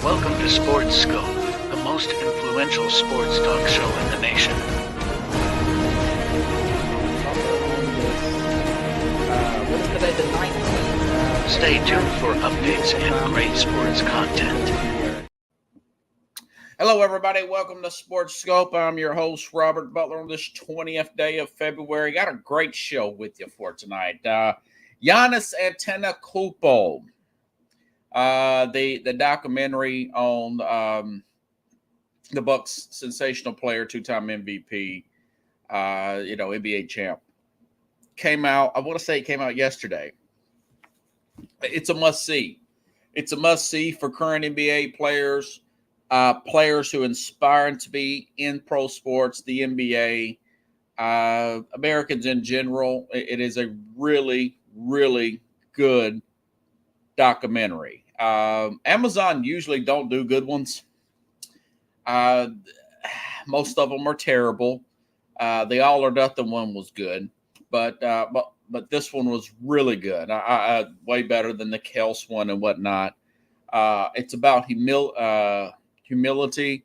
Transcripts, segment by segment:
Welcome to Sports Scope, the most influential sports talk show in the nation. What is today, the 19th? Stay tuned for updates and great sports content. Hello, everybody. Welcome to Sports Scope. I'm your host, Robert Butler, on this 20th day of February. Got a great show with you for tonight. Giannis Antetokounmpo, the documentary on the Bucks' sensational player, two-time MVP, NBA champ, came out. I want to say it came out yesterday. It's a must-see. It's a must-see for current NBA players. Players who inspire to be in pro sports, the NBA, Americans in general. It is a really, really good documentary. Amazon usually don't do good ones. Most of them are terrible. The All or Nothing one was good, but this one was really good. Way better than the Kels one and whatnot. It's about humility,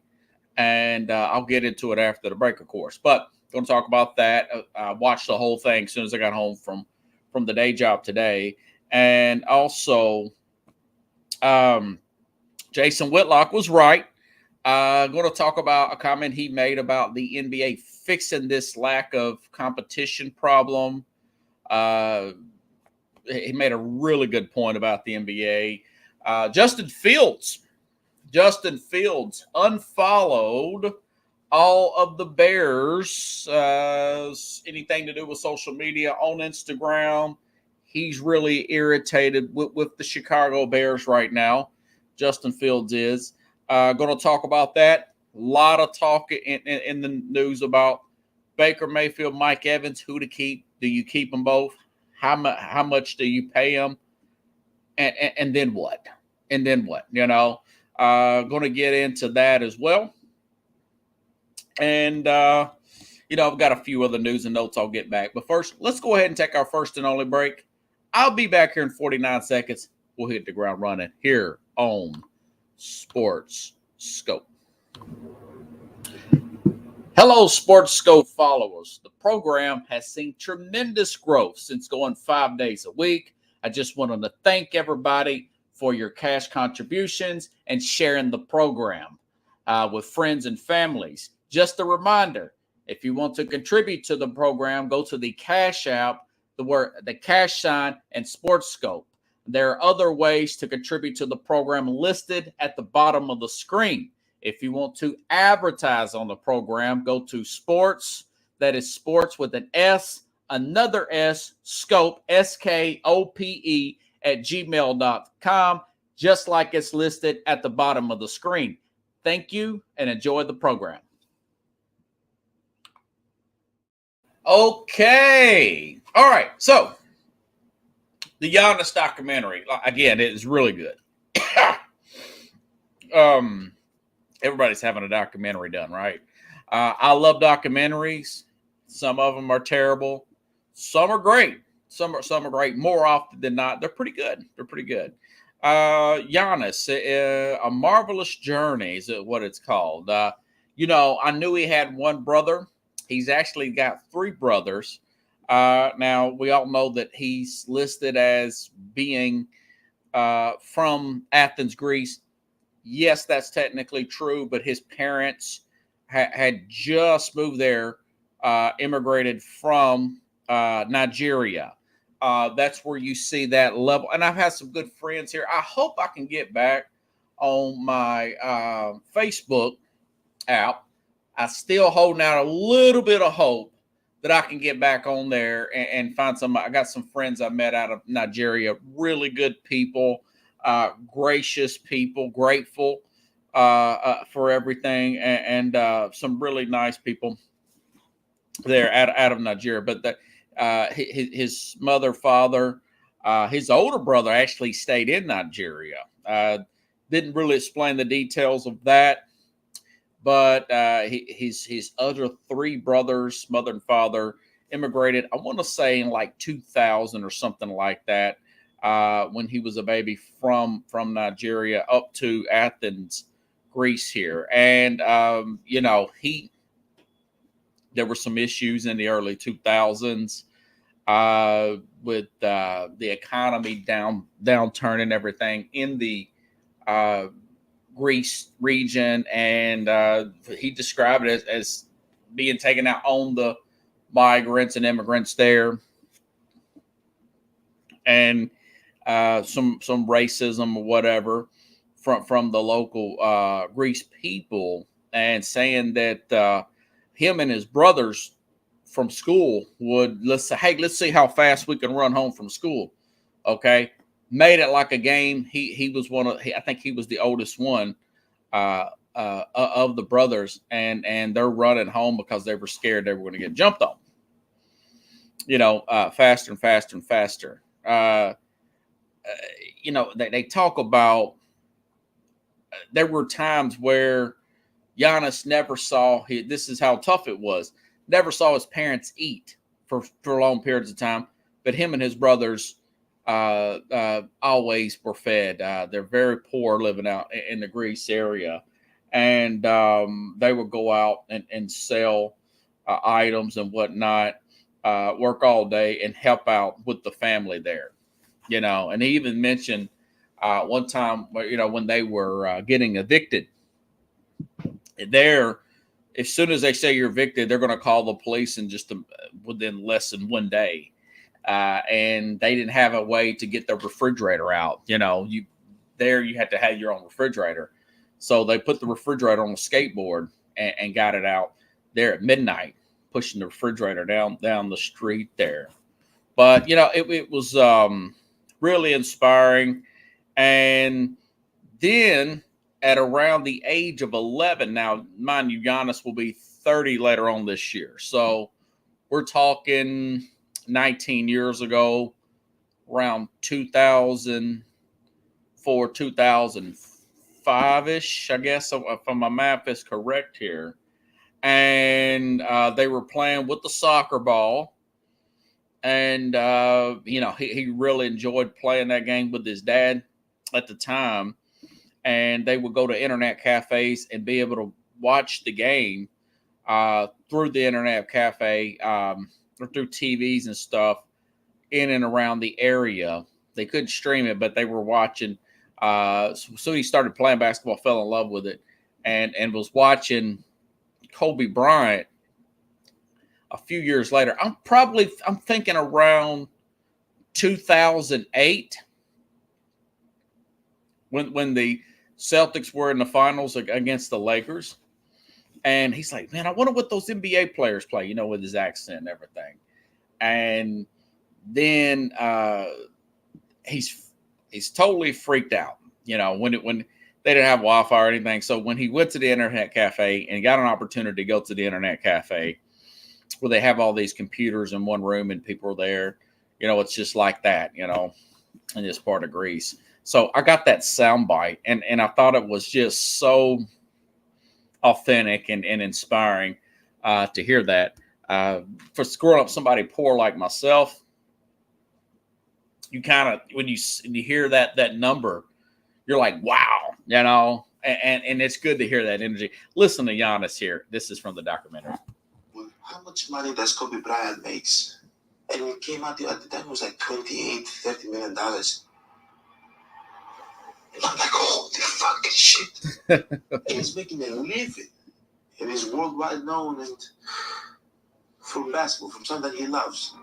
and I'll get into it after the break, of course. But going to talk about that. I watched the whole thing as soon as I got home from the day job today, and also Jason Whitlock was right. Going to talk about a comment he made about the NBA fixing this lack of competition problem. He made a really good point about the NBA. Justin Fields unfollowed all of the Bears, anything to do with social media on Instagram. He's really irritated with the Chicago Bears right now. Justin Fields is. Going to talk about that. A lot of talk in the news about Baker Mayfield, Mike Evans, who to keep. Do you keep them both? How much do you pay them? And then what? And then what? Going to get into that as well. And, I've got a few other news and notes I'll get back. But first, let's go ahead and take our first and only break. I'll be back here in 49 seconds. We'll hit the ground running here on Sports Scope. Hello, Sports Scope followers. The program has seen tremendous growth since going 5 days a week. I just wanted to thank everybody for your cash contributions and sharing the program with friends and families. Just a reminder, if you want to contribute to the program, go to the Cash App, the cash sign, and Sports Scope. There are other ways to contribute to the program listed at the bottom of the screen. If you want to advertise on the program, go to Sports, that is Sports with an S, another S, Scope, SKOPE, at gmail.com, just like it's listed at the bottom of the screen. Thank you and enjoy the program. Okay. All right. So the Giannis documentary, again, it is really good. Everybody's having a documentary done, right? I love documentaries. Some of them are terrible. Some are great. Some are great. More often than not, they're pretty good. Giannis, A Marvelous Journey is what it's called. I knew he had one brother. He's actually got three brothers. Now, we all know that he's listed as being from Athens, Greece. Yes, that's technically true, but his parents had just moved there, immigrated from Nigeria. That's where you see that level. And I've had some good friends here. I hope I can get back on my Facebook app. I still holding out a little bit of hope that I can get back on there and find some. I got some friends I met out of Nigeria, really good people, gracious people, grateful for everything, and some really nice people there out of Nigeria. But his mother, father, his older brother actually stayed in Nigeria. Didn't really explain the details of that. But his other three brothers, mother and father, immigrated, I want to say in like 2000 or something like that. when he was a baby from Nigeria up to Athens, Greece here. And there were some issues in the early 2000s with the economy downturn and everything in the Greece region, and he described it as being taken out on the migrants and immigrants there, and some racism or whatever from the local Greece people, and saying that him and his brothers from school would let's see how fast we can run home from school. Okay, made it like a game. He was I think he was the oldest one of the brothers, and they're running home because they were scared they were going to get jumped on. Faster and faster and faster. They talk about there were times where Giannis never saw this is how tough it was. Never saw his parents eat for long periods of time, but him and his brothers always were fed. They're very poor living out in the Greece area, and they would go out and sell items and whatnot, work all day and help out with the family there. And he even mentioned one time, when they were getting evicted there, as soon as they say you're evicted, they're going to call the police in just within less than 1 day. And they didn't have a way to get the refrigerator out. You had to have your own refrigerator. So they put the refrigerator on a skateboard and got it out there at midnight, pushing the refrigerator down the street there. But, it was really inspiring. And then at around the age of 11, now, mind you, Giannis will be 30 later on this year. So we're talking 19 years ago, around 2004, 2005-ish, I guess, if my math is correct here. And they were playing with the soccer ball. And, he really enjoyed playing that game with his dad at the time. And they would go to internet cafes and be able to watch the game through the internet cafe or through TVs and stuff in and around the area. They couldn't stream it, but they were watching. So he started playing basketball, fell in love with it, and was watching Kobe Bryant a few years later. I'm thinking around 2008 when the Celtics were in the finals against the Lakers. And he's like, man, I wonder what those NBA players play, with his accent and everything. And then he's totally freaked out, when they didn't have Wi-Fi or anything. So when he went to the internet cafe and got an opportunity to go to the internet cafe where they have all these computers in one room and people are there, it's just like that, in this part of Greece. So I got that soundbite, and I thought it was just so authentic and inspiring to hear that. For growing up somebody poor like myself, you kind of, when you hear that number, you're like, wow, and it's good to hear that energy. Listen to Giannis here. This is from the documentary. Well, how much money does Kobe Bryant makes? And it came out at the time, it was like $28-30 million. And I'm like, holy fucking shit. And he's making a living. And he's worldwide known and from basketball, from something that he loves.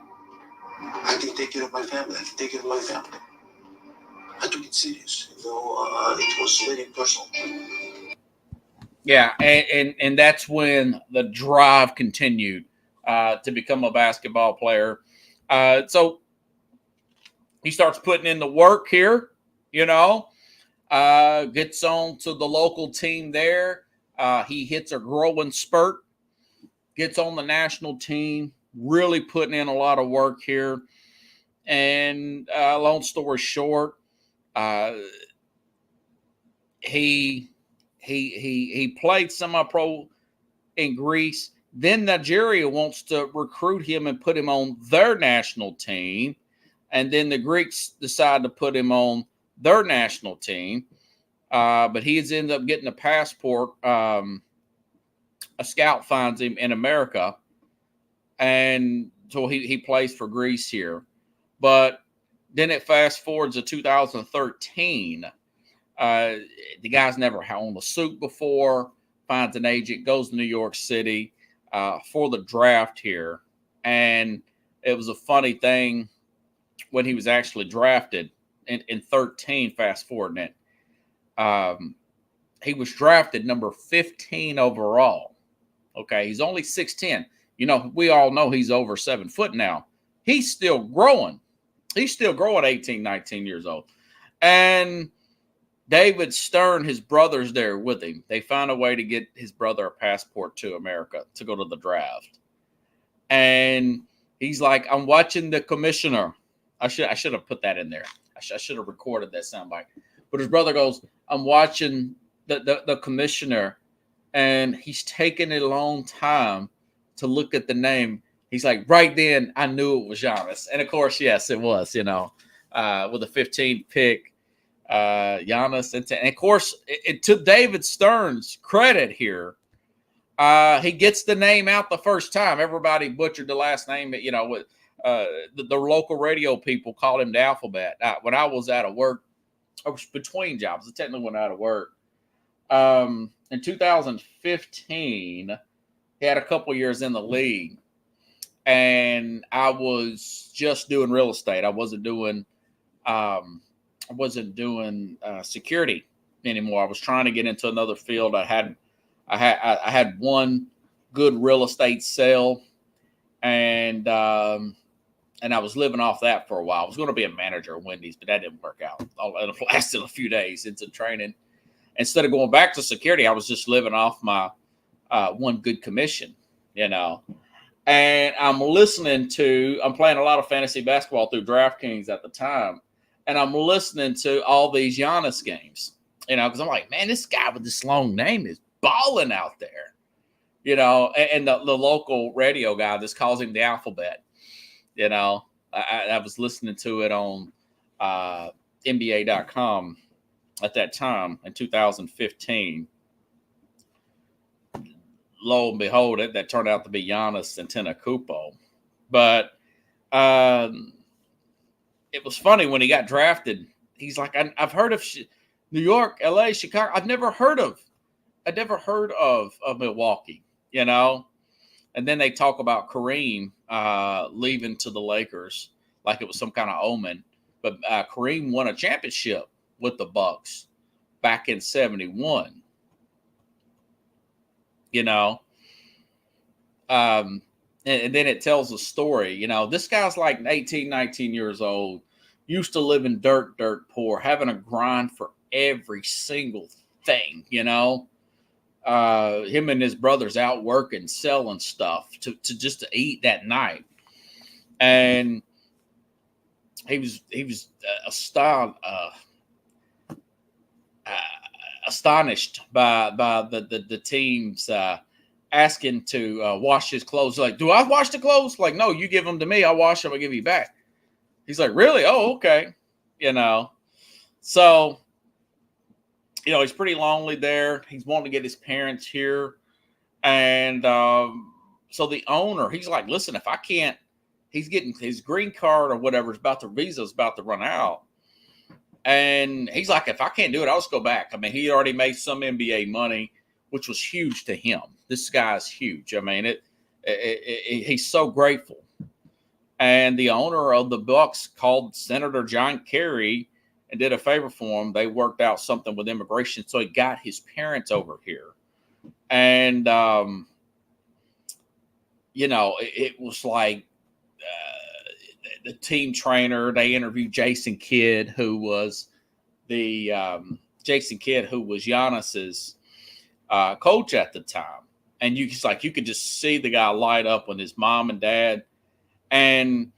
I can take care of my family. I took it serious. It was very personal. Yeah, and that's when the drive continued to become a basketball player. So he starts putting in the work here, gets on to the local team there. He hits a growing spurt, gets on the national team, really putting in a lot of work here. And long story short, he played semi-pro in Greece. Then Nigeria wants to recruit him and put him on their national team. And then the Greeks decide to put him on their national team. But he has ended up getting a passport. A scout finds him in America. And so he plays for Greece here. But then it fast forwards to 2013. The guy's never owned a suit before, finds an agent, goes to New York City for the draft here. And it was a funny thing when he was actually drafted in 13, fast forwarding it. He was drafted number 15 overall. Okay, he's only 6'10". You know, we all know he's over 7 foot now. He's still growing. He's still growing 18, 19 years old. And David Stern, his brother's there with him. They found a way to get his brother a passport to America to go to the draft. And he's like, I'm watching the commissioner. I should have put that in there. I should have recorded that soundbite. But his brother goes, I'm watching the commissioner, and he's taking a long time to look at the name. He's like, right then, I knew it was Giannis. And, of course, yes, it was, with the 15th pick, Giannis. And, of course, to David Stern's credit here, he gets the name out the first time. Everybody butchered the last name, with the local radio people called him the alphabet. When I was out of work, I was between jobs. I technically went out of work. In 2015, he had a couple years in the league, and I was just doing real estate. I wasn't doing security anymore. I was trying to get into another field. I had one good real estate sale, and I was living off that for a while. I was going to be a manager at Wendy's, but that didn't work out. It lasted a few days into training. Instead of going back to security, I was just living off my one good commission, And I'm playing a lot of fantasy basketball through DraftKings at the time, and I'm listening to all these Giannis games, because I'm like, man, this guy with this long name is balling out there, and the local radio guy just calls him the alphabet. I was listening to it on NBA.com at that time in 2015. Lo and behold, that turned out to be Giannis Antetokounmpo. But it was funny when he got drafted. He's like, I've heard of New York, LA, Chicago. I've never heard of Milwaukee, And then they talk about Kareem leaving to the Lakers like it was some kind of omen. But Kareem won a championship with the Bucks back in 71. And then it tells a story. This guy's like 18, 19 years old, used to live in dirt poor, having a grind for every single thing, Him and his brothers out working, selling stuff to just to eat that night. And he was astonished by the team's asking to wash his clothes. Like, do I wash the clothes? Like, no, you give them to me. I'll wash them. I'll give you back. He's like, really? Oh, okay. So, he's pretty lonely there. He's wanting to get his parents here. And so the owner, he's like, listen, if I can't, he's getting his green card or whatever, visa's about to run out. And he's like, if I can't do it, I'll just go back. I mean, he already made some NBA money, which was huge to him. This guy's huge. I mean, he's so grateful. And the owner of the Bucks called Senator John Kerry and did a favor for him. They worked out something with immigration, so he got his parents over here. And, it was like the team trainer. They interviewed Jason Kidd, who was Giannis's coach at the time. And you could just see the guy light up when his mom and dad. And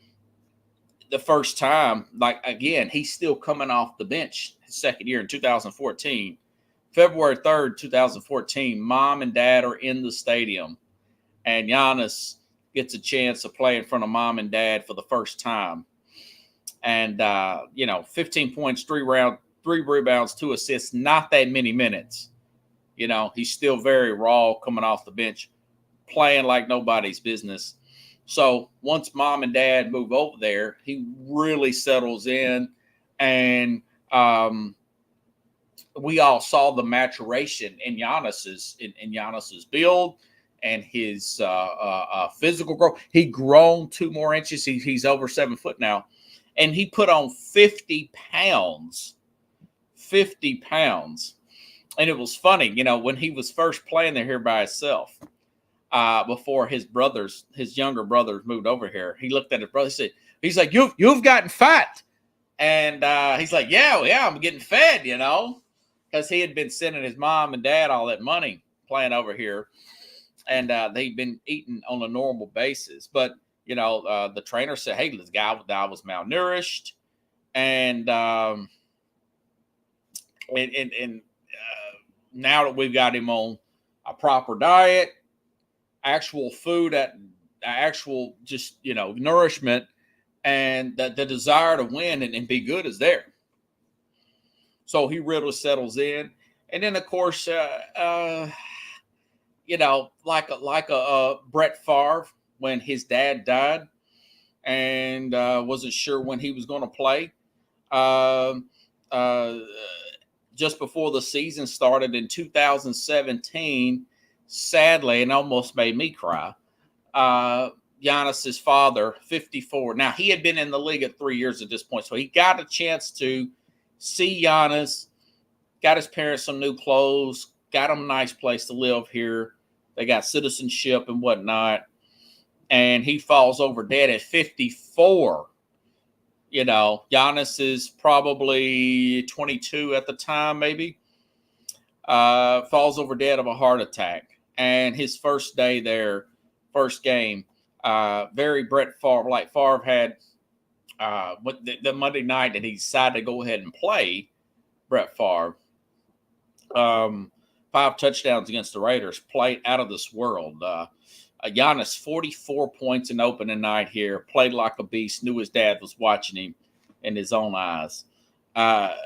the first time, again, he's still coming off the bench his second year in 2014. February 3rd, 2014, mom and dad are in the stadium. And Giannis gets a chance to play in front of mom and dad for the first time. And 15 points, 3 rebounds, 2 assists, not that many minutes. He's still very raw coming off the bench, playing like nobody's business. So once mom and dad move over there, he really settles in. And we all saw the maturation in Giannis's build and his physical growth. He grown 2 more inches. He's over 7 foot now. And he put on 50 pounds. 50 pounds. And it was funny, when he was first playing there here by himself, before his younger brothers moved over here, he looked at his brother. He's like, you've gotten fat. And he's like, yeah, I'm getting fed, because he had been sending his mom and dad all that money playing over here. And they'd been eating on a normal basis. But, the trainer said, hey, this guy was malnourished. And now that we've got him on a proper diet, actual food, actual just, nourishment, and the desire to win and be good is there. So he really settles in. And then, of course, like a Brett Favre, when his dad died and wasn't sure when he was going to play. Just before the season started in 2017, sadly, and almost made me cry, Giannis's father, 54. Now, he had been in the league at 3 years at this point, so he got a chance to see Giannis, got his parents some new clothes, got him a nice place to live here. They got citizenship and whatnot. And he falls over dead at 54. Giannis is probably 22 at the time, maybe. Falls over dead of a heart attack. And his first day there, first game, very Brett Favre, like Favre had the Monday night that he decided to go ahead and play Brett Favre. 5 touchdowns against the Raiders, played out of this world. Giannis, 44 points in opening night here, played like a beast, knew his dad was watching him in his own eyes. That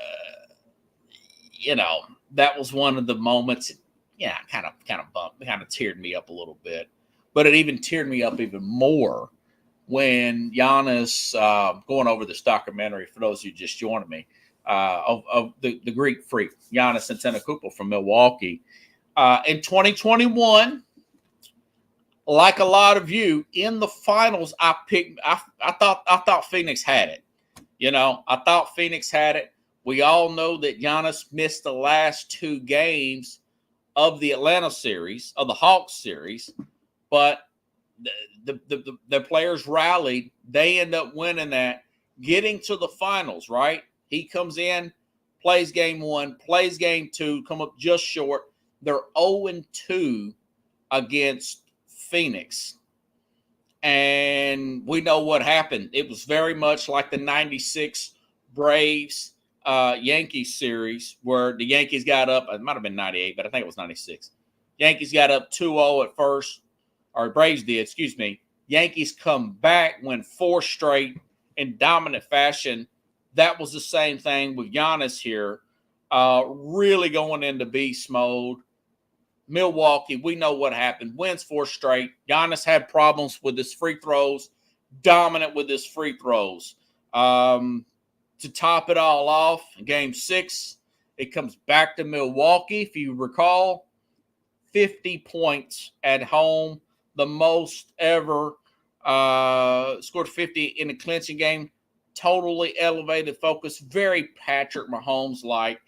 was one of the moments, kind of bumped, kind of teared me up a little bit. But it even teared me up even more when Giannis, going over this documentary, for those of you just joining me, of the Greek freak, Giannis Antetokounmpo from Milwaukee. In 2021, like a lot of you, in the finals, I thought Phoenix had it. I thought Phoenix had it. We all know that Giannis missed the last 2 games of the Atlanta series, of the Hawks series, but the players rallied. They end up winning that, getting to the finals, right? He comes in, plays game 1, plays game 2, come up just short. They're 0-2 against Phoenix. And we know what happened. It was very much like the 96 Braves Yankees series, where the Yankees got up. It might have been 98, but I think it was 96. Yankees got up 2-0 at first, or Braves did, excuse me. Yankees come back, win 4 straight in dominant fashion. That was the same thing with Giannis here, really going into beast mode. Milwaukee, we know what happened. Wins 4 straight. Giannis had problems with his free throws, dominant with his free throws. To top it all off, in game 6, it comes back to Milwaukee. If you recall, 50 points at home, the most ever. Scored 50 in the clinching game. Totally elevated focus, very Patrick Mahomes-like.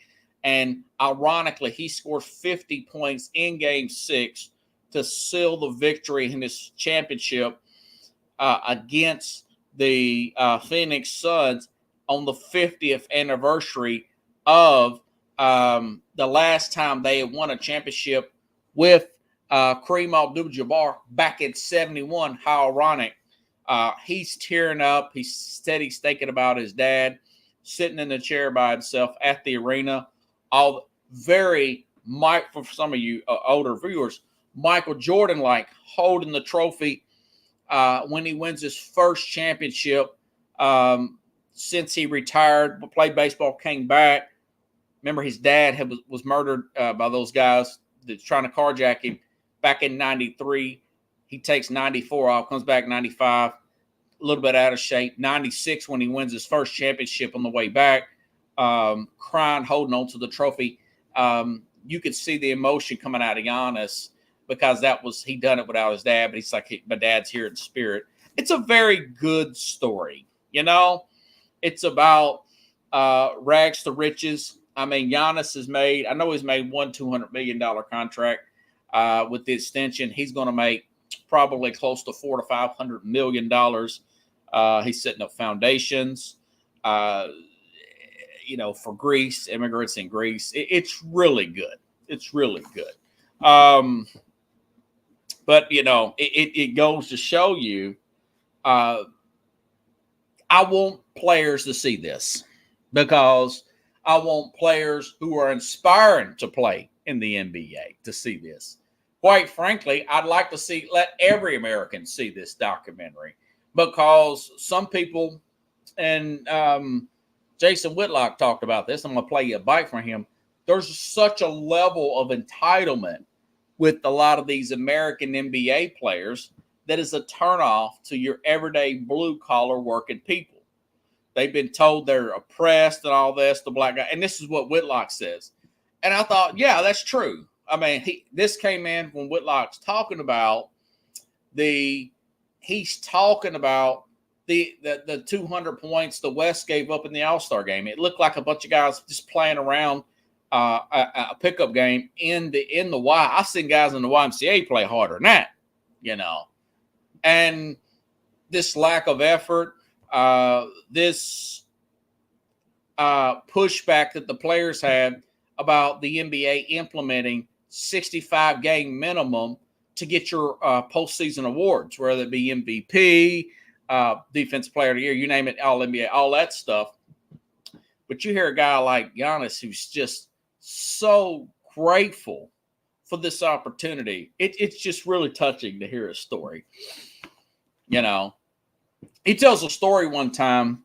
And ironically, he scored 50 points in game 6 to seal the victory in this championship against the Phoenix Suns on the 50th anniversary of the last time they had won a championship with Kareem Abdul-Jabbar back in 71. How ironic. He's tearing up. He said he's thinking about his dad, sitting in the chair by himself at the arena. All very, for some of you older viewers, Michael Jordan-like, holding the trophy when he wins his first championship since he retired, played baseball, came back. Remember, his dad was murdered by those guys that's trying to carjack him back in 93. He takes 94 off, comes back 95, a little bit out of shape. 96 when he wins his first championship on the way back, crying, holding on to the trophy. You could see the emotion coming out of Giannis because he done it without his dad, but he's like, hey, my dad's here in spirit. It's a very good story, you know. It's about rags to riches. I mean, Giannis has made, I know he's made one $200 million contract with the extension. He's going to make probably close to $400 to $500 million. He's setting up foundations, you know, for Greece, immigrants in Greece. It's really good. It's really good. But, you know, it goes to show you, I want players to see this because I want players who are inspiring to play in the NBA to see this. Quite frankly, I'd like to let every American see this documentary because some people, and Jason Whitlock talked about this. I'm going to play you a bite from him. There's such a level of entitlement with a lot of these American NBA players that is a turnoff to your everyday blue-collar working people. They've been told they're oppressed and all this, the black guy. And this is what Whitlock says. And I thought, yeah, that's true. I mean, this came in when Whitlock's talking about he's talking about the 200 points the West gave up in the All-Star game. It looked like a bunch of guys just playing around a pickup game in the Y. I've seen guys in the YMCA play harder than that, you know. And this lack of effort, this pushback that the players had about the NBA implementing 65 game minimum to get your postseason awards, whether it be MVP, Defensive Player of the Year, you name it, All NBA, all that stuff. But you hear a guy like Giannis who's just so grateful for this opportunity. It's just really touching to hear his story. You know, he tells a story one time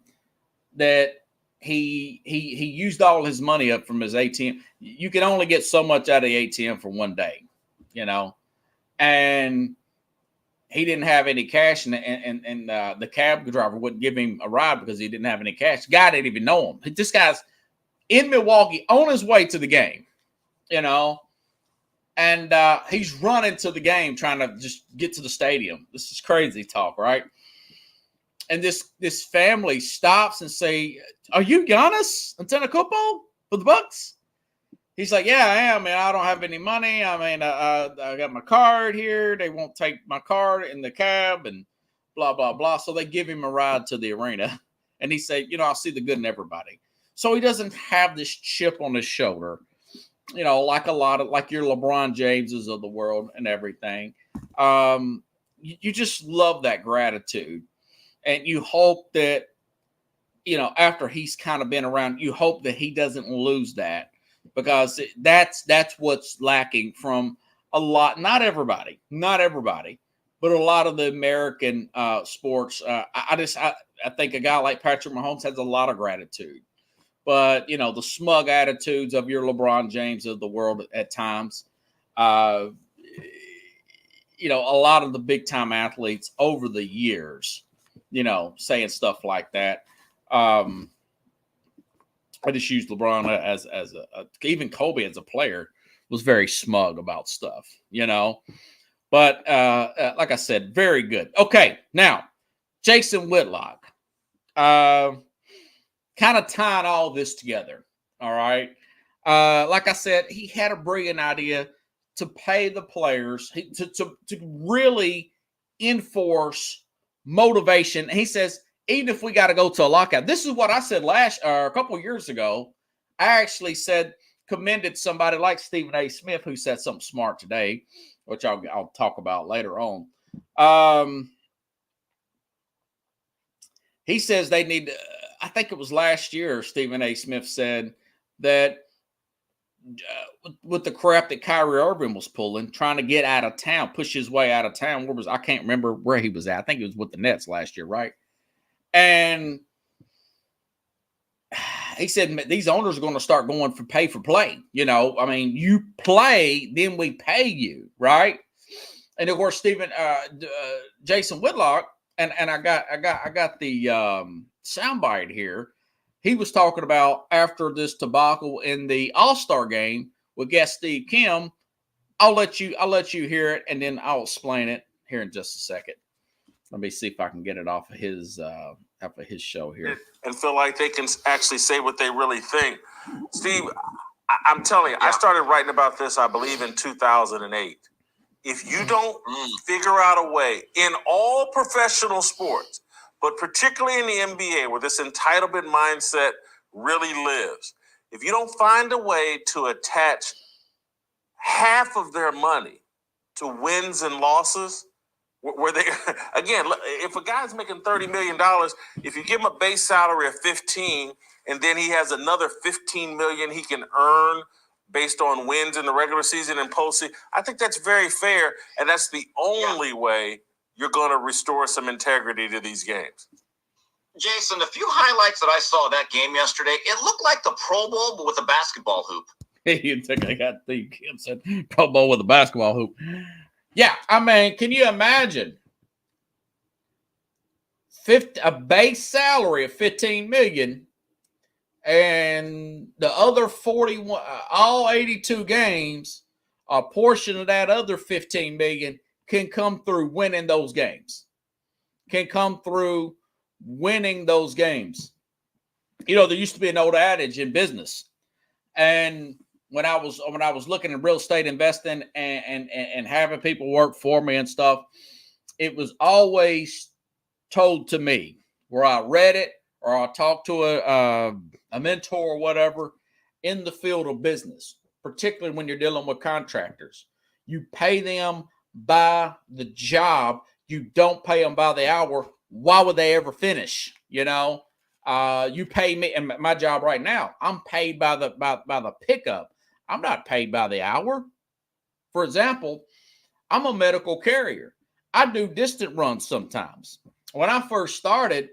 that he used all his money up from his ATM. You can only get so much out of the ATM for one day, you know, and he didn't have any cash, and the cab driver wouldn't give him a ride because he didn't have any cash. The guy didn't even know him. This guy's in Milwaukee on his way to the game, you know, and he's running to the game trying to just get to the stadium. This is crazy talk, right? And this family stops and say, "Are you Giannis Antetokounmpo for the Bucks?" He's like, "Yeah, I am, man. I don't have any money. I mean, I got my card here. They won't take my card in the cab and blah, blah, blah." So they give him a ride to the arena. And he said, "You know, I'll see the good in everybody." So he doesn't have this chip on his shoulder, you know, like your LeBron Jameses of the world and everything. You just love that gratitude. And you hope that, you know, after he's kind of been around, you hope that he doesn't lose that, because that's what's lacking from a lot, not everybody, but a lot of the American sports. I think a guy like Patrick Mahomes has a lot of gratitude, but, you know, the smug attitudes of your LeBron James of the world at times, you know, a lot of the big time athletes over the years, you know, saying stuff like that. I just use LeBron as even Kobe as a player was very smug about stuff, you know. But like I said, very good. Okay, now Jason Whitlock, kind of tying all this together. All right, like I said, he had a brilliant idea to pay the players to really enforce motivation. He says, even if we got to go to a lockout, this is what I said a couple of years ago. I actually commended somebody like Stephen A. Smith, who said something smart today, which I'll talk about later on. He says they need, I think it was last year, Stephen A. Smith said that with the crap that Kyrie Irving was pulling, trying to get out of town, push his way out of town. I can't remember where he was at. I think it was with the Nets last year, right? And he said these owners are going to start going for pay for play. You know, I mean, you play, then we pay you, right? And of course, Jason Whitlock, and I got the soundbite here. He was talking about after this debacle in the All-Star game with guest Steve Kim. I'll let you hear it, and then I'll explain it here in just a second. Let me see if I can get it off of his show here, and feel like they can actually say what they really think. Steve, I'm telling you, I started writing about this, I believe, in 2008. If you don't figure out a way in all professional sports, but particularly in the NBA, where this entitlement mindset really lives, if you don't find a way to attach half of their money to wins and losses, where they, again, if a guy's making $30 million, if you give him a base salary of 15, and then he has another 15 million he can earn based on wins in the regular season and postseason, I think that's very fair, and that's the only way you're going to restore some integrity to these games. Jason, a few highlights that I saw of that game yesterday, it looked like the Pro Bowl, but with a basketball hoop. You think I got the Kim said Pro Bowl with a basketball hoop? Yeah, I mean, can you imagine a base salary of $15 million, and the other 41, all 82 games, a portion of that other $15 million can come through winning those games. Can come through winning those games. You know, there used to be an old adage in business, and when I was looking at real estate investing and having people work for me and stuff, it was always told to me, where I read it or I talked to a mentor or whatever in the field of business, particularly when you're dealing with contractors. You pay them by the job. You don't pay them by the hour. Why would they ever finish? You know, you pay me, and my job right now, I'm paid by the pickup. I'm not paid by the hour. For example, I'm a medical carrier. I do distant runs sometimes. When I first started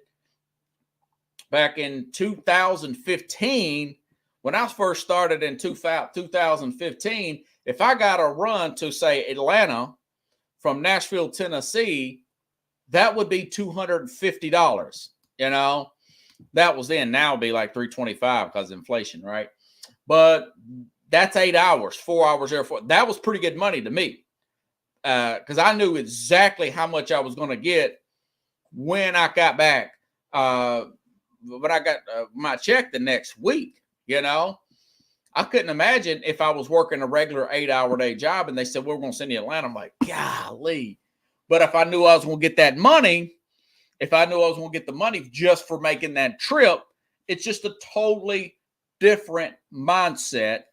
back in 2015, when I first started in 2015, if I got a run to, say, Atlanta from Nashville, Tennessee, that would be $250. You know, that was then. Now it'd be like $325 because of inflation, right? But that's 8 hours, 4 hours there. That was pretty good money to me because I knew exactly how much I was going to get when I got back. But I got my check the next week, you know. I couldn't imagine if I was working a regular 8-hour day job and they said, we're going to send you to Atlanta. I'm like, golly. But if I knew I was going to get that money, if I knew I was going to get the money just for making that trip, it's just a totally different mindset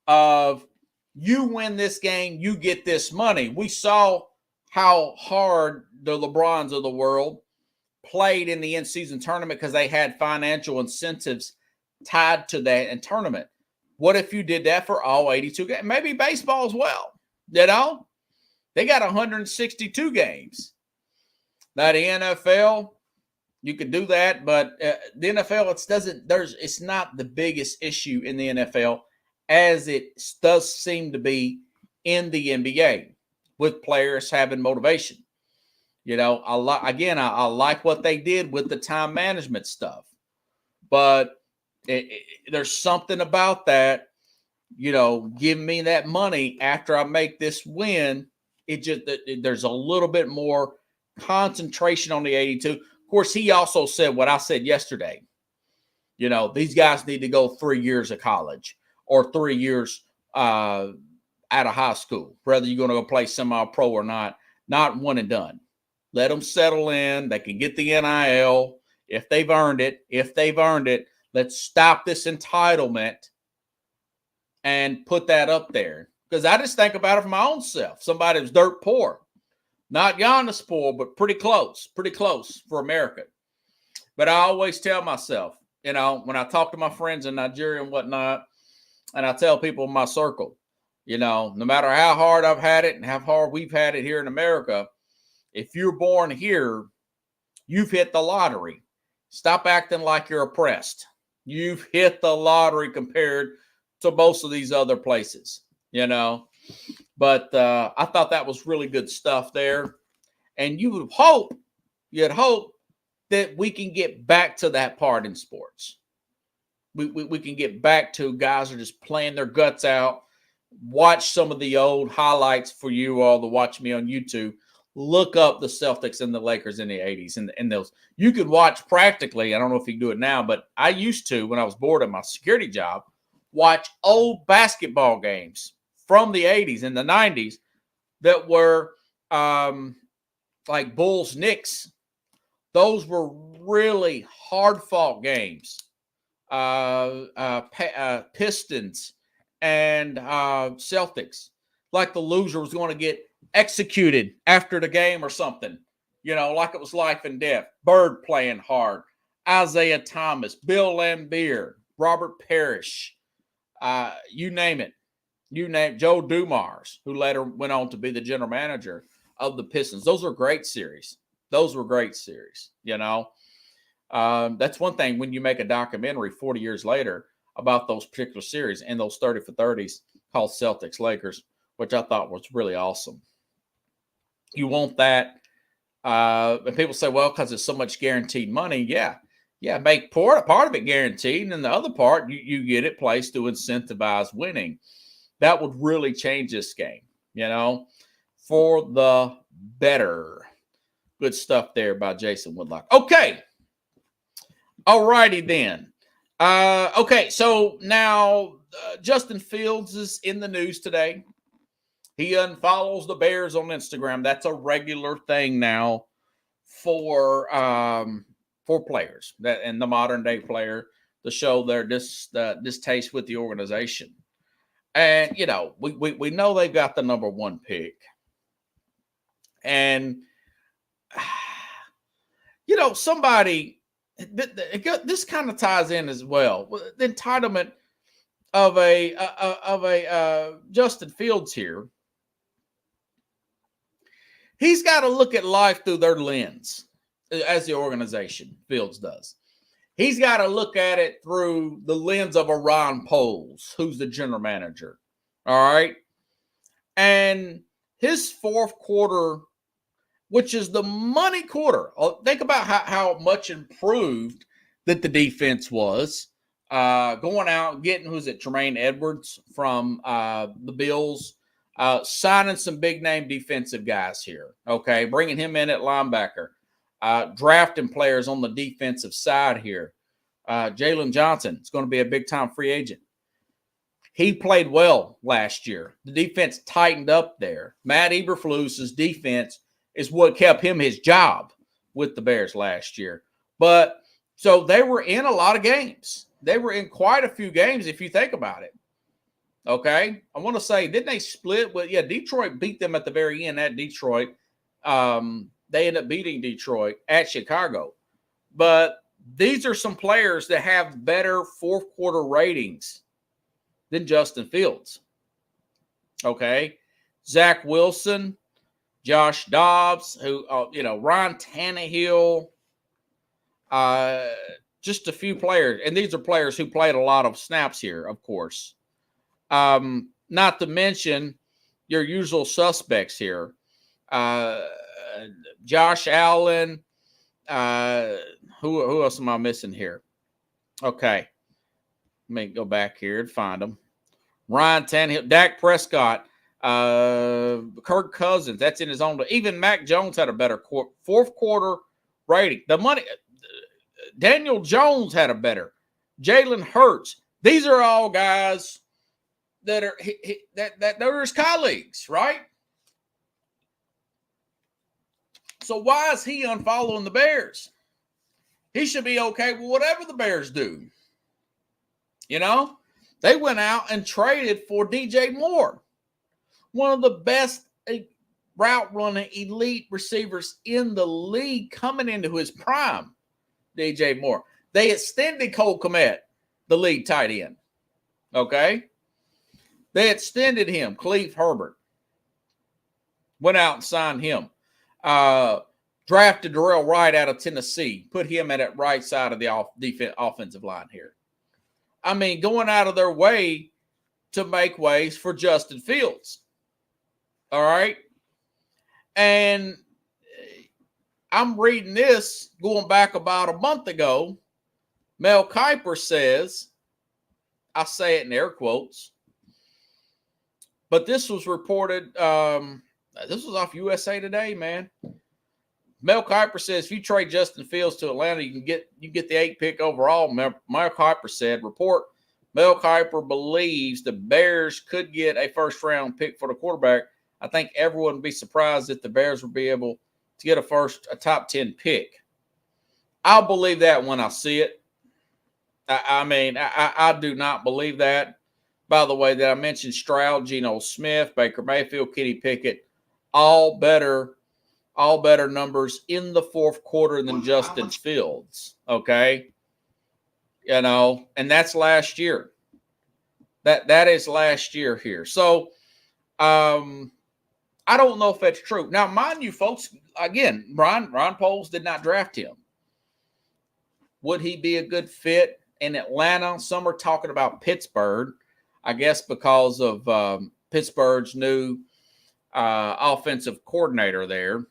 of you win this game, you get this money. We saw how hard the LeBrons of the world played in the in-season tournament because they had financial incentives tied to that tournament. What if you did that for all 82 games? Maybe baseball as well. You know, they got 162 games. Now the NFL, you could do that, but the NFL, it's not the biggest issue in the NFL as it does seem to be in the NBA with players having motivation. You know, I like what they did with the time management stuff, but there's something about that, you know, give me that money after I make this win. There's a little bit more concentration on the 82. Of course, he also said what I said yesterday. You know, these guys need to go 3 years of college or 3 years out of high school, whether you're going to go play semi-pro or not one and done. Let them settle in. They can get the NIL if they've earned it. Let's stop this entitlement and put that up there. Because I just think about it for my own self. Somebody who's dirt poor. Not Giannis poor, but pretty close for America. But I always tell myself, you know, when I talk to my friends in Nigeria and whatnot, and I tell people in my circle, you know, no matter how hard I've had it and how hard we've had it here in America, if you're born here, you've hit the lottery. Stop acting like you're oppressed. You've hit the lottery compared to most of these other places, you know. But I thought that was really good stuff there. And you'd hope that we can get back to that part in sports. We can get back to guys are just playing their guts out. Watch some of the old highlights for you all to watch me on YouTube. Look up the Celtics and the Lakers in the 80s. And those you could watch practically. I don't know if you can do it now, but I used to, when I was bored at my security job, watch old basketball games from the 80s and the 90s that were like Bulls, Knicks. Those were really hard-fought games. Pistons and Celtics. Like the loser was going to get executed after the game or something. You know, like it was life and death. Bird playing hard. Isaiah Thomas, Bill Laimbeer, Robert Parrish, you name it. Joe Dumars, who later went on to be the general manager of the Pistons. Those were great series. You know. That's one thing when you make a documentary 40 years later about those particular series and those 30 for 30s called Celtics Lakers, which I thought was really awesome. You want that. And people say, well, because it's so much guaranteed money. Yeah, make part of it guaranteed, and the other part, you get it placed to incentivize winning. That would really change this game, you know, for the better. Good stuff there by Jason Woodlock. Okay. All righty then. Okay, so now Justin Fields is in the news today. He unfollows the Bears on Instagram. That's a regular thing now for players and the modern day player to show their distaste with the organization. And you know, we know they've got the number one pick, and you know somebody. This kind of ties in as well. The entitlement of a Justin Fields here. He's got to look at life through their lens, as the organization Fields does. He's got to look at it through the lens of a Ron Poles, who's the general manager. All right, and his fourth quarter, which is the money quarter. Think about how much improved that the defense was. Going out and getting, Tremaine Edwards from the Bills, signing some big-name defensive guys here, okay? Bringing him in at linebacker, drafting players on the defensive side here. Jalen Johnson is going to be a big-time free agent. He played well last year. The defense tightened up there. Matt Eberflus's defense is what kept him his job with the Bears last year. But so they were in a lot of games. They were in quite a few games if you think about it. Okay. I want to say, didn't they split with, Detroit beat them at the very end at Detroit. They ended up beating Detroit at Chicago. But these are some players that have better fourth quarter ratings than Justin Fields. Okay. Zach Wilson, Josh Dobbs, Ryan Tannehill, just a few players. And these are players who played a lot of snaps here, of course. Not to mention your usual suspects here. Josh Allen. Who else am I missing here? Okay. Let me go back here and find them. Ryan Tannehill, Dak Prescott, Kirk Cousins, that's in his own. Even Mac Jones had a better fourth quarter rating. Daniel Jones had a better. Jalen Hurts. These are all guys that are that are his colleagues, right? So why is he unfollowing the Bears? He should be okay with whatever the Bears do. You know, they went out and traded for DJ Moore, one of the best route running elite receivers in the league coming into his prime, DJ Moore. They extended Cole Kmet, the league tight end. Okay? They extended him, Khalif Herbert. Went out and signed him. Drafted Darrell Wright out of Tennessee. Put him at that right side of the offensive line here. I mean, going out of their way to make ways for Justin Fields. All right. And I'm reading this going back about a month ago. Mel Kiper says, I say it in air quotes, but this was reported. This was off USA Today, man. Mel Kiper says if you trade Justin Fields to Atlanta, you get the 8th pick overall. Mel Kiper said, report Mel Kiper believes the Bears could get a first-round pick for the quarterback. I think everyone would be surprised if the Bears would be able to get a top 10 pick. I'll believe that when I see it. I do not believe that. By the way, that I mentioned Stroud, Geno Smith, Baker Mayfield, Kenny Pickett, all better numbers in the fourth quarter than Justin Fields. Okay. And that's last year. That is last year here. So I don't know if that's true. Now, mind you, folks, again, Ron Poles did not draft him. Would he be a good fit in Atlanta? Some are talking about Pittsburgh, I guess because of Pittsburgh's new offensive coordinator there.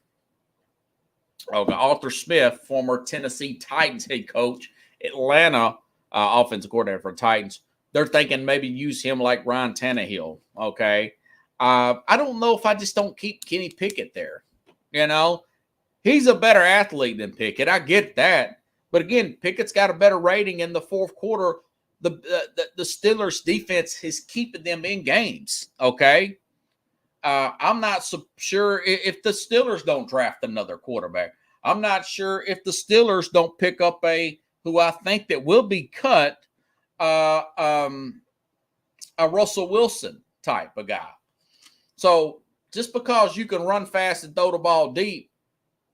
Arthur Smith, former Tennessee Titans head coach, Atlanta offensive coordinator for Titans. They're thinking maybe use him like Ryan Tannehill. Okay. I don't know if I just don't keep Kenny Pickett there. He's a better athlete than Pickett. I get that. But again, Pickett's got a better rating in the fourth quarter. The Steelers defense is keeping them in games. Okay. I'm not so sure if the Steelers don't draft another quarterback. I'm not sure if the Steelers don't pick up who I think that will be cut, a Russell Wilson type of guy. So just because you can run fast and throw the ball deep,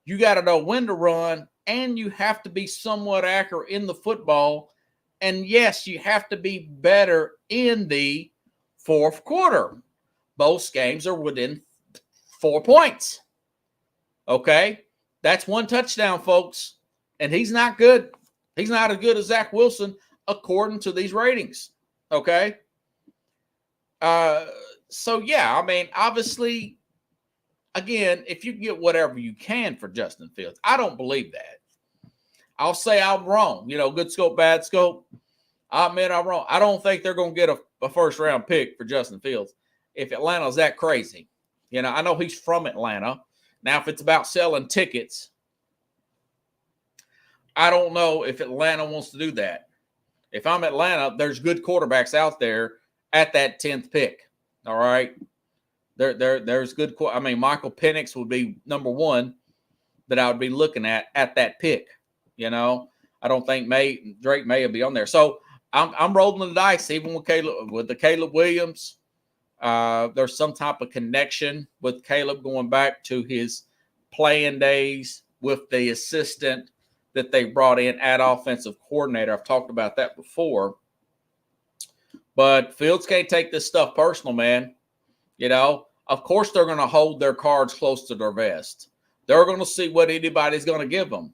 you got to know when to run, and you have to be somewhat accurate in the football. And yes, you have to be better in the fourth quarter. Both games are within 4 points. Okay? That's one touchdown, folks. And he's not good. He's not as good as Zach Wilson, according to these ratings. Okay? So, yeah, obviously, again, if you get whatever you can for Justin Fields, I don't believe that. I'll say I'm wrong. Good scope, bad scope. I admit I'm wrong. I don't think they're going to get a first-round pick for Justin Fields if Atlanta's that crazy. I know he's from Atlanta. Now, if it's about selling tickets, I don't know if Atlanta wants to do that. If I'm Atlanta, there's good quarterbacks out there at that 10th pick. All right? There's good – Michael Penix would be number one that I would be looking at that pick. I don't think Drake May will be on there. So I'm rolling the dice, even with the Caleb Williams. There's some type of connection with Caleb going back to his playing days with the assistant that they brought in at offensive coordinator. I've talked about that before. But Fields can't take this stuff personal, man. Of course they're going to hold their cards close to their vest. They're going to see what anybody's going to give them.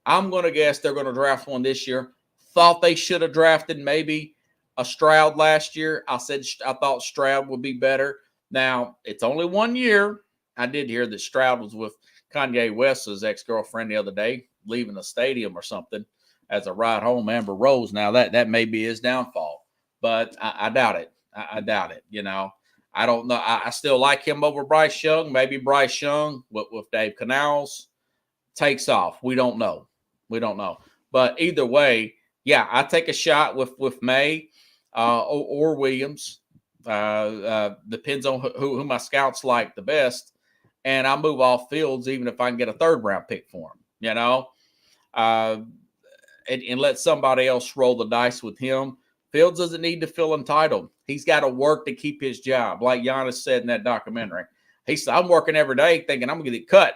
I'm going to guess they're going to draft one this year. Thought they should have drafted maybe a Stroud last year. I thought Stroud would be better. Now, it's only 1 year. I did hear that Stroud was with Kanye West's ex-girlfriend the other day, leaving the stadium or something as a ride home, Amber Rose. Now, that may be his downfall, but I doubt it. I doubt it, I don't know. I still like him over Bryce Young. Maybe Bryce Young with Dave Canals takes off. We don't know. But either way, yeah, I take a shot with May or Williams. Depends on who my scouts like the best. And I move off Fields even if I can get a third-round pick for him, and let somebody else roll the dice with him. Fields doesn't need to feel entitled. He's got to work to keep his job. Like Giannis said in that documentary. He said, I'm working every day thinking I'm going to get cut.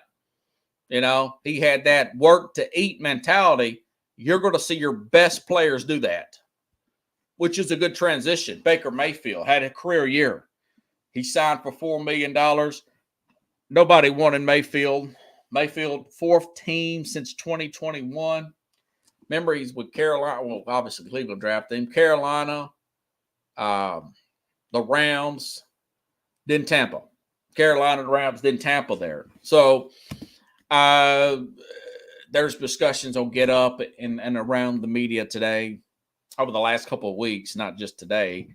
He had that work to eat mentality. You're going to see your best players do that, which is a good transition. Baker Mayfield had a career year. He signed for $4 million. Nobody wanted Mayfield. Mayfield, fourth team since 2021. Remember, he's with Carolina. Well, obviously Cleveland drafted him. Carolina, the Rams, then Tampa. Carolina, the Rams, then Tampa there. So there's discussions on Get Up and around the media today over the last couple of weeks, not just today,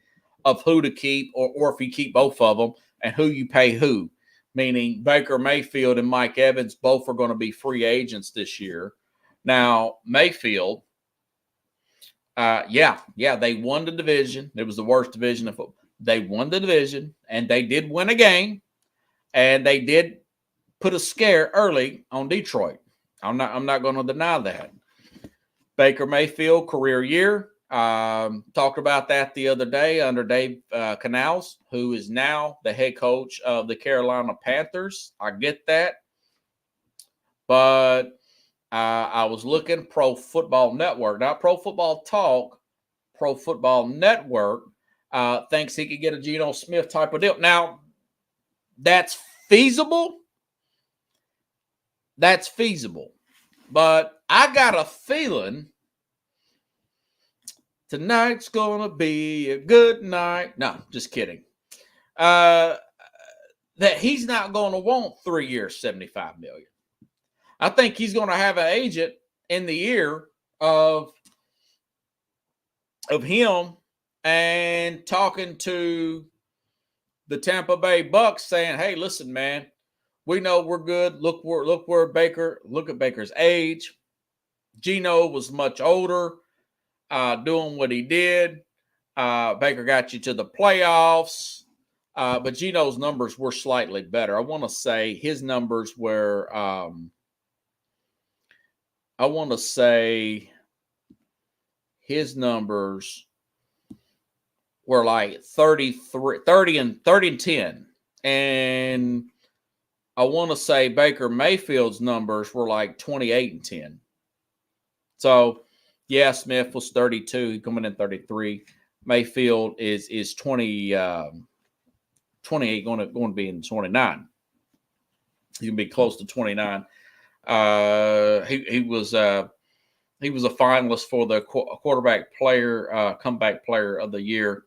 of who to keep or if you keep both of them and who you pay who. Meaning Baker Mayfield and Mike Evans both are going to be free agents this year. Now, Mayfield, they won the division. It was the worst division of football. They won the division, and they did win a game, and they did put a scare early on Detroit. I'm not going to deny that. Baker Mayfield, career year. Talked about that the other day under Dave Canales, who is now the head coach of the Carolina Panthers. I get that. But I was looking Pro Football Network, not Pro Football Talk, Pro Football Network thinks he could get a Geno Smith type of deal. Now, that's feasible. That's feasible. But I got a feeling tonight's going to be a good night. No, just kidding. That he's not going to want 3 years, $75 million. I think he's going to have an agent in the ear of him and talking to the Tampa Bay Bucks saying, hey, listen, man, we know we're good. Look at Baker's age. Geno was much older, doing what he did. Baker got you to the playoffs. But Geno's numbers were slightly better. I want to say his numbers were like 30 and 10. And I want to say Baker Mayfield's numbers were like 28 and 10. So, yeah, Smith was 32. He coming in 33. Mayfield is 28, going to be in 29. He's going to be close to 29. He was a finalist for the quarterback player, comeback player of the year,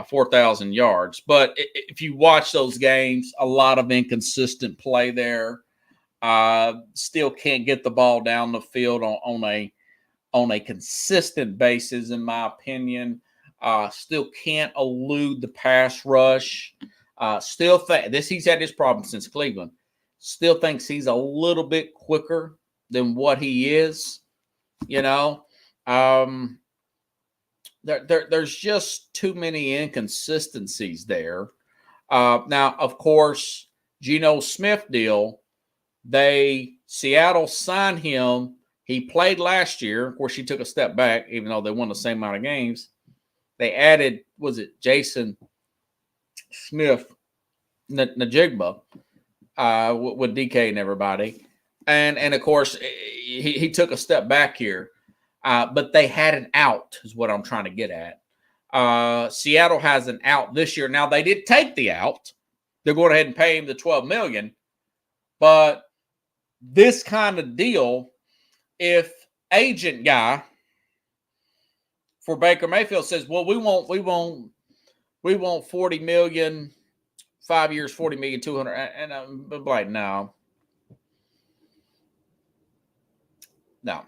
4,000 yards. But if you watch those games, a lot of inconsistent play there. Still can't get the ball down the field on a consistent basis, in my opinion. Still can't elude the pass rush. He's had this problem since Cleveland. Still thinks he's a little bit quicker than what he is. You know, there's just too many inconsistencies there. Now, of course, Geno Smith deal, Seattle signed him. He played last year. Of course, he took a step back, even though they won the same amount of games. They added, Jason Smith Najigba with DK and everybody. And of course, he took a step back here. But they had an out, is what I'm trying to get at. Seattle has an out this year. Now, they did take the out. They're going ahead and pay him the $12 million. But this kind of deal, if agent guy for Baker Mayfield says, well, we want $40 million, 5 years, $40 million, 200, and I'm like, no. That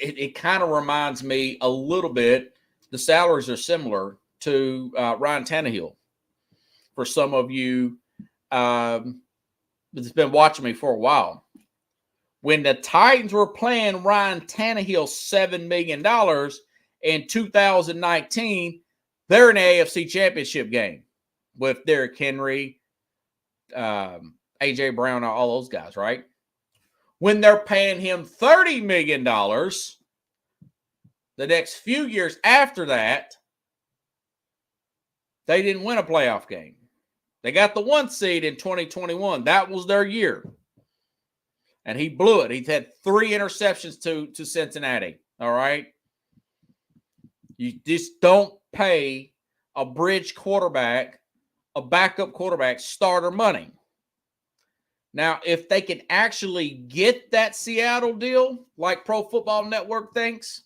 it kind of reminds me a little bit. The salaries are similar to Ryan Tannehill. For some of you that's been watching me for a while, when the Titans were playing Ryan Tannehill $7 million in 2019, they're in the AFC Championship game with Derrick Henry, A.J. Brown, all those guys, right? When they're paying him $30 million the next few years after that, they didn't win a playoff game. They got the 1 seed in 2021. That was their year. And he blew it. He's had 3 interceptions to Cincinnati. All right. You just don't pay a bridge quarterback, a backup quarterback, starter money. Now, if they can actually get that Seattle deal, like Pro Football Network thinks,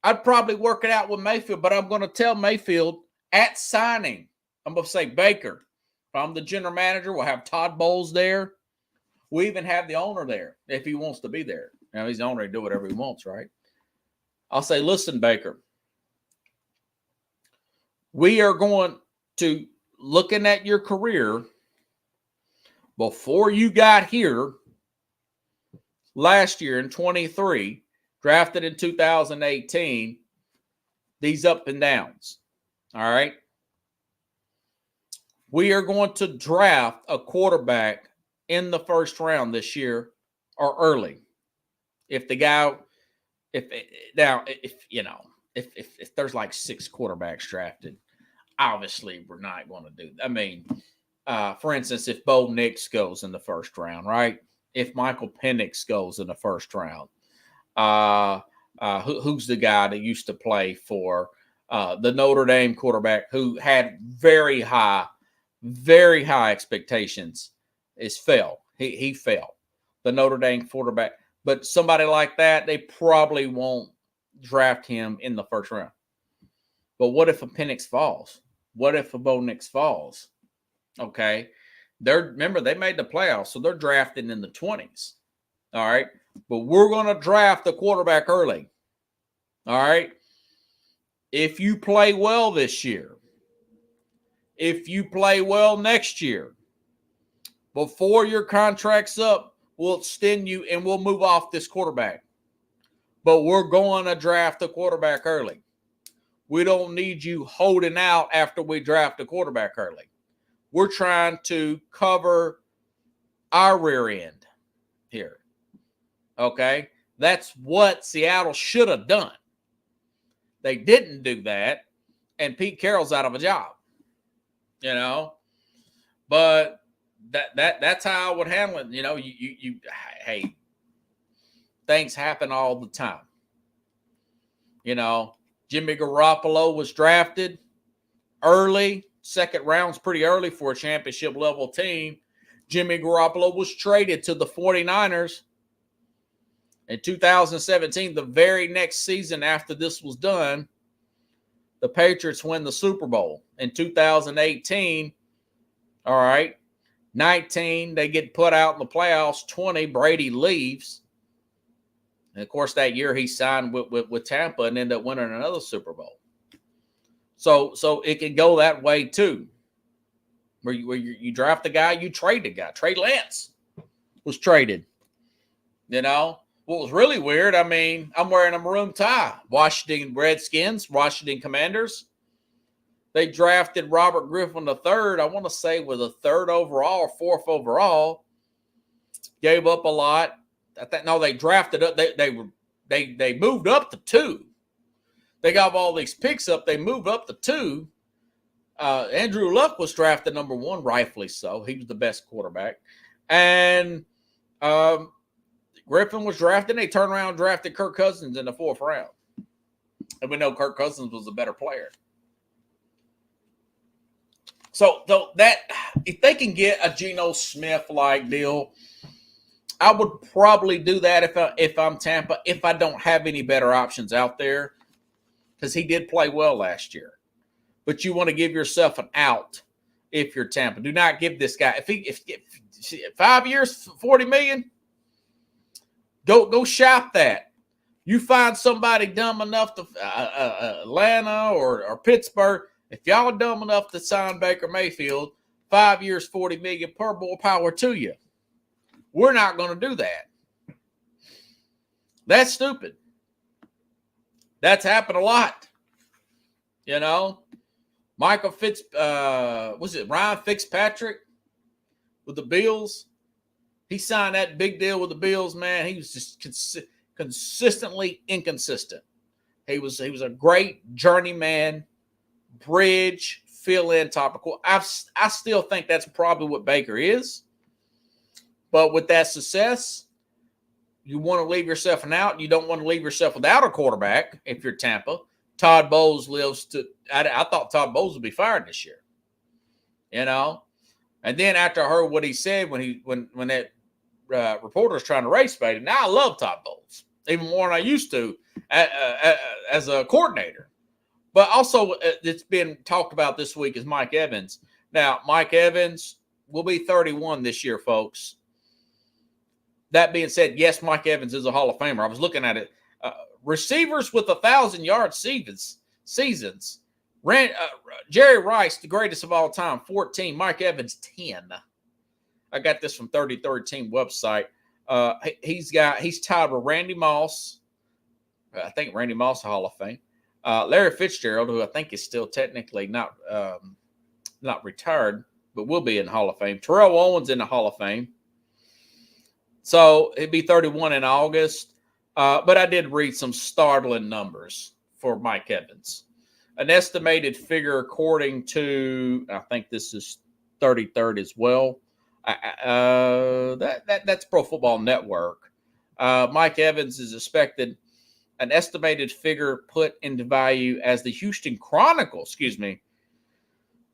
I'd probably work it out with Mayfield, but I'm going to tell Mayfield at signing, I'm going to say, Baker, if I'm the general manager, we'll have Todd Bowles there. We even have the owner there if he wants to be there. Now, he's the owner, he do whatever he wants, right? I'll say, listen, Baker, we are going to, looking at your career, before you got here last year in 23, drafted in 2018, these up and downs, all right? We are going to draft a quarterback in the first round this year or early. If the guy, if there's like 6 quarterbacks drafted, obviously we're not going to do that. I mean, for instance, if Bo Nix goes in the first round, right? If Michael Penix goes in the first round, who's the guy that used to play for the Notre Dame quarterback who had very high expectations? Is fell. He fell. The Notre Dame quarterback. But somebody like that, they probably won't draft him in the first round. But what if a Penix falls? What if a Bo Nix falls? Okay. Remember, they made the playoffs, so they're drafting in the 20s. All right. But we're going to draft the quarterback early. All right. If you play well this year, if you play well next year, before your contract's up, we'll extend you and we'll move off this quarterback. But we're going to draft the quarterback early. We don't need you holding out after we draft a quarterback early. We're trying to cover our rear end here. Okay? That's what Seattle should have done. They didn't do that, and Pete Carroll's out of a job. But that's how I would handle it. Hey, things happen all the time. Jimmy Garoppolo was drafted early. Second round's pretty early for a championship level team. Jimmy Garoppolo was traded to the 49ers in 2017. The very next season after this was done, the Patriots win the Super Bowl. In 2018, all right, 19, they get put out in the playoffs. 20, Brady leaves. And, of course, that year he signed with Tampa and ended up winning another Super Bowl. So it can go that way, too. Where you draft a guy, you trade the guy. Trey Lance was traded. What was really weird, I'm wearing a maroon tie. Washington Redskins, Washington Commanders. They drafted Robert Griffin III, I want to say, with a 3rd overall or 4th overall. Gave up a lot. They drafted up. They moved up to 2. They got all these picks up. They moved up to 2. Andrew Luck was drafted number 1, rightfully so. He was the best quarterback. And Griffin was drafted. They turned around and drafted Kirk Cousins in the 4th round. And we know Kirk Cousins was a better player. So that if they can get a Geno Smith-like deal, I would probably do that if I'm Tampa, if I don't have any better options out there, because he did play well last year. But you want to give yourself an out if you're Tampa. Do not give this guy if 5 years, $40 million. Go shop that. You find somebody dumb enough to Atlanta or Pittsburgh. If y'all are dumb enough to sign Baker Mayfield, 5 years, $40 million, per bowl, power to you. We're not going to do that. That's stupid. That's happened a lot. Ryan Fitzpatrick with the Bills? He signed that big deal with the Bills, man. He was just consistently inconsistent. He was a great journeyman, bridge, fill-in topical. I still think that's probably what Baker is. But with that success, you want to leave yourself an out. You don't want to leave yourself without a quarterback if you're Tampa. Todd Bowles I thought Todd Bowles would be fired this year. And then after I heard what he said when that reporter was trying to race bait him, now I love Todd Bowles even more than I used to as a coordinator. But also, it's been talked about this week is Mike Evans. Now, Mike Evans will be 31 this year, folks. That being said, yes, Mike Evans is a Hall of Famer. I was looking at it. Receivers with 1,000-yard seasons. Jerry Rice, the greatest of all time, 14. Mike Evans, 10. I got this from 33rd Team website. He's tied with Randy Moss. I think Randy Moss is a Hall of Fame. Larry Fitzgerald, who I think is still technically not retired, but will be in the Hall of Fame. Terrell Owens in the Hall of Fame. So it'd be 31 in August. But I did read some startling numbers for Mike Evans. An estimated figure, according to, I think this is 33rd as well. That's Pro Football Network. Mike Evans is expected. An estimated figure put into value as the Houston Chronicle,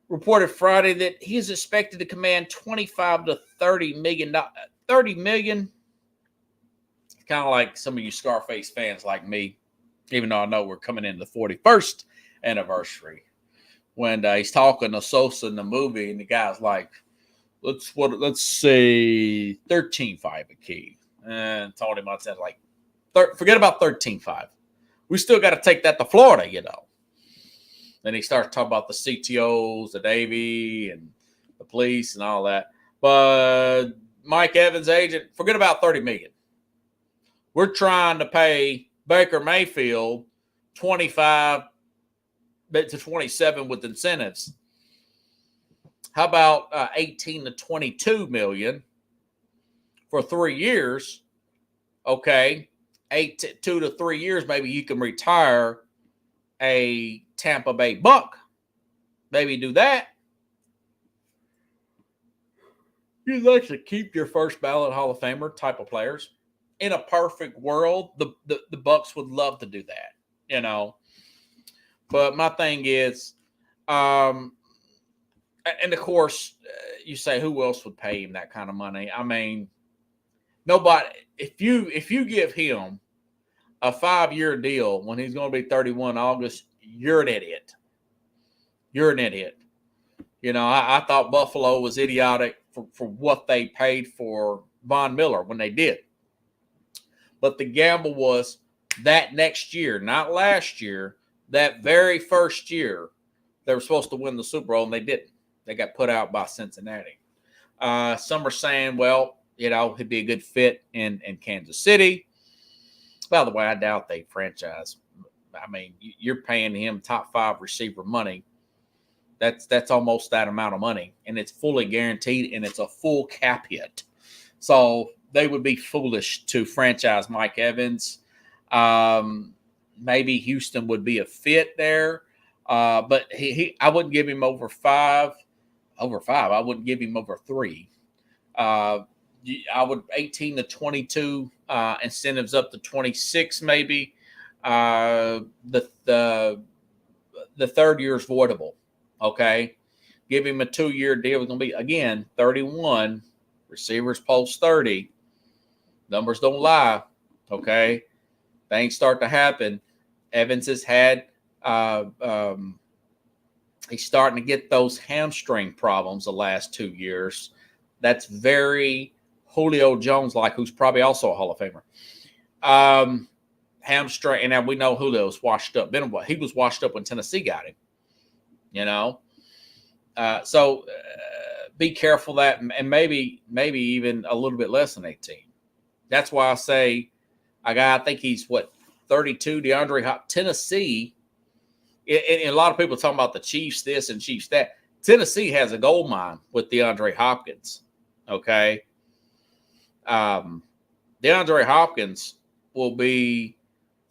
reported Friday that he is expected to command $25 to $30 million. $30 million. Kind of like some of you Scarface fans like me, even though I know we're coming into the 41st anniversary. When he's talking to Sosa in the movie, and the guy's like, let's say 13.5 a key. And Tony Montana like, forget about 13.5. We still got to take that to Florida, Then he starts talking about the CTOs, the Navy, and the police and all that. But Mike Evans' agent, forget about $30 million. We're trying to pay Baker Mayfield 25 to 27 with incentives. How about 18 to 22 million for 3 years? Okay. 2 to 3 years, maybe you can retire a Tampa Bay Buck. Maybe do that. You'd actually keep your first ballot Hall of Famer type of players. In a perfect world, the Bucks would love to do that, But my thing is, and of course, you say who else would pay him that kind of money? I mean, nobody. If you give him a 5-year deal when he's going to be 31 August, you're an idiot. You're an idiot. I thought Buffalo was idiotic for what they paid for Von Miller when they did. But the gamble was that next year, not last year, that very first year, they were supposed to win the Super Bowl, and they didn't. They got put out by Cincinnati. Some are saying, well, he'd be a good fit in Kansas City. By the way, I doubt they franchise. I mean, you're paying him top 5 receiver money. That's almost that amount of money, and it's fully guaranteed, and it's a full cap hit. So they would be foolish to franchise Mike Evans. Maybe Houston would be a fit there, but I wouldn't give him over 5. Over 5, I wouldn't give him over 3. I would 18 to 22 incentives up to 26 maybe. The third year is voidable. Okay, give him a 2-year deal. It's going to be again 31. Receivers post 30. Numbers don't lie. Okay, things start to happen. Evans has had. He's starting to get those hamstring problems the last 2 years. That's very Julio Jones-like, who's probably also a Hall of Famer. Hamstring, and now we know Julio's washed up. He was washed up when Tennessee got him. So be careful that, and maybe even a little bit less than 18. That's why I say I think he's 32. DeAndre Hopkins, Tennessee. And a lot of people talking about the Chiefs this and Chiefs that. Tennessee has a gold mine with DeAndre Hopkins. Okay. DeAndre Hopkins will be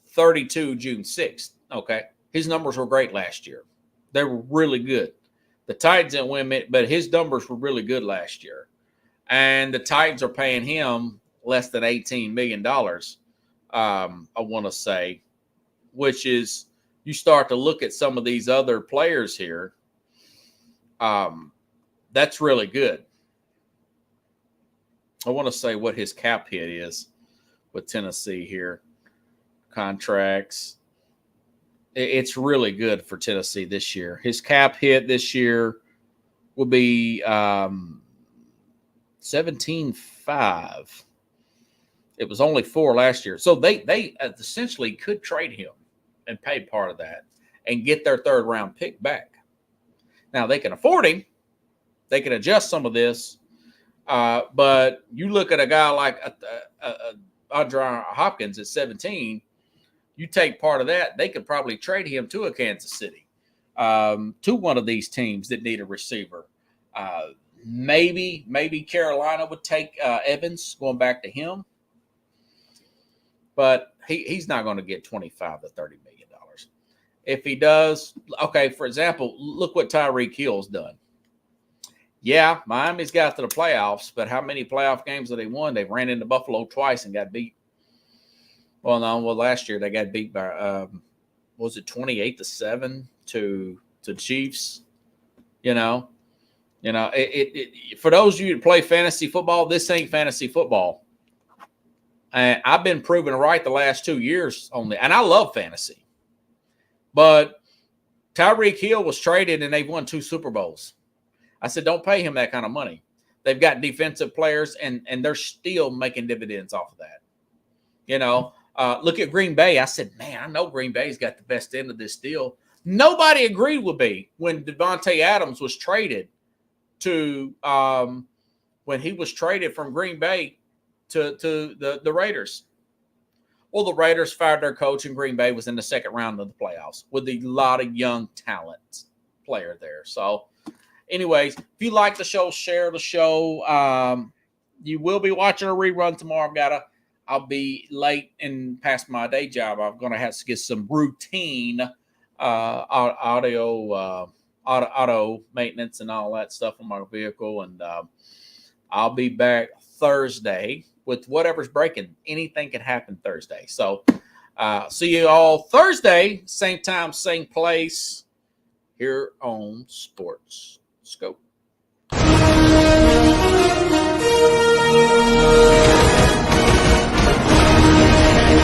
32 June 6th. Okay. His numbers were great last year. They were really good. The Titans didn't win it, but his numbers were really good last year. And the Titans are paying him less than $18 million, I want to say, which is, you start to look at some of these other players here. That's really good. I want to say what his cap hit is with Tennessee here. Contracts. It's really good for Tennessee this year. His cap hit this year will be 17.5. It was only 4 last year. So they essentially could trade him and pay part of that and get their 3rd round pick back. Now they can afford him. They can adjust some of this. But you look at a guy like Andre Hopkins at 17, you take part of that, they could probably trade him to a Kansas City, to one of these teams that need a receiver. Maybe Carolina would take Evans, going back to him. But he's not going to get $25 to $30 million. If he does, okay, for example, look what Tyreek Hill's done. Yeah, Miami's got to the playoffs, but how many playoff games have they won? They ran into Buffalo twice and got beat. Well, last year they got beat by, was it 28-7 to Chiefs? For those of you that play fantasy football, this ain't fantasy football. And I've been proven right the last 2 years on that. And I love fantasy. But Tyreek Hill was traded and they've won 2 Super Bowls. I said, don't pay him that kind of money. They've got defensive players and they're still making dividends off of that. Look at Green Bay. I said, man, I know Green Bay's got the best end of this deal. Nobody agreed with me when Devontae Adams was traded to when he was traded from Green Bay to the Raiders. Well, the Raiders fired their coach and Green Bay was in the 2nd round of the playoffs with a lot of young talent player there. So anyways, if you like the show, share the show. You will be watching a rerun tomorrow. I'll be late and past my day job. I'm going to have to get some routine auto maintenance and all that stuff on my vehicle. And I'll be back Thursday with whatever's breaking. Anything can happen Thursday. So see you all Thursday, same time, same place here on Sports Scope.